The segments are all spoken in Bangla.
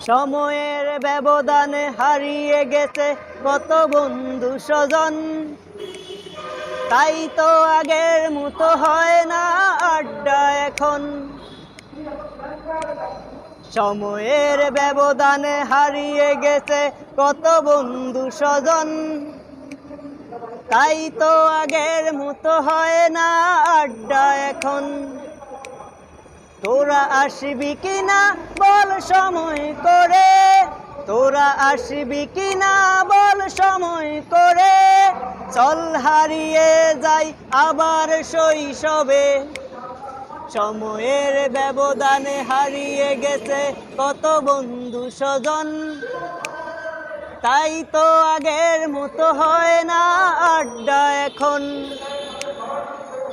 সময়ের ব্যবধানে হারিয়ে গেছে কত বন্ধু স্বজন, তাই তো আগের মতো হয় না আড্ডা এখন। সময়ের ব্যবধানে হারিয়ে গেছে কত বন্ধু স্বজন, তাই তো আগের মতো হয় না আড্ডা এখন। তোরা আসবি কিনা বল সময় করে, তোরা আসবি কিনা বল সময় করে, চল হারিয়ে যাই আবার শৈশবে। সময়ের ব্যবধানে হারিয়ে গেছে কত বন্ধু স্বজন, তাই তো আগের মতো হয় না আড্ডা এখন।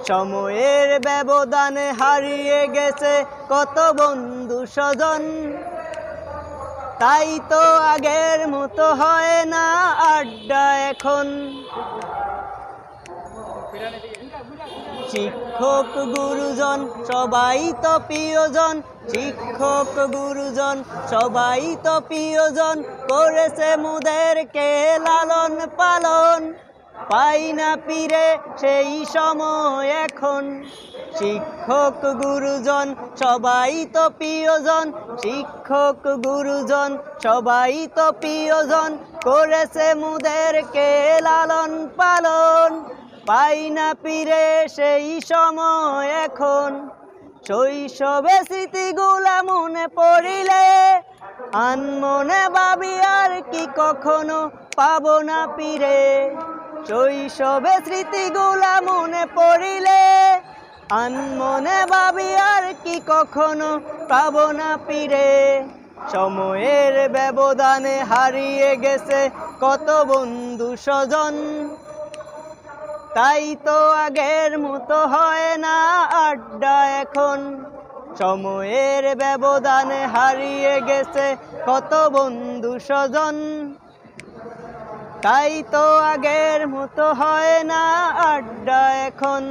সময়ের ব্যবধানে হারিয়ে গেছে কত বন্ধু স্বজন, তাই তো আগের মতো হয় না আড্ডা এখন। শিক্ষক গুরুজন সবাই তো প্রিয়জন, শিক্ষক গুরুজন সবাই তো প্রিয়জন, করেছে মোদেরকে লালন পালন, পাই না ফিরে সেই সময় এখন। শিক্ষক গুরুজন সবাই তো প্রিয়জন, শিক্ষক গুরুজন সবাই তো প্রিয়জন, করেছে মোদেরকে লালন পালন, পাই না ফিরে সেই সময় এখন। শৈশবে স্মৃতিগুলা মনে পড়িলে আনমনে ভাবি আর কি কখনো পাবো না ফিরে। শৈশবে স্মৃতিগুলা মনে পড়িলে আনমনে ভাবি আর কি কখনো পাবো না ফিরে। সময়ের ব্যবধানে হারিয়ে গেছে কত বন্ধু স্বজন, তাই তো আগের মতো হয় না আড্ডা এখন। সময়ের ব্যবধানে হারিয়ে গেছে কত বন্ধু স্বজন, তাই তো আগের মতো হয় না আড্ডা এখন।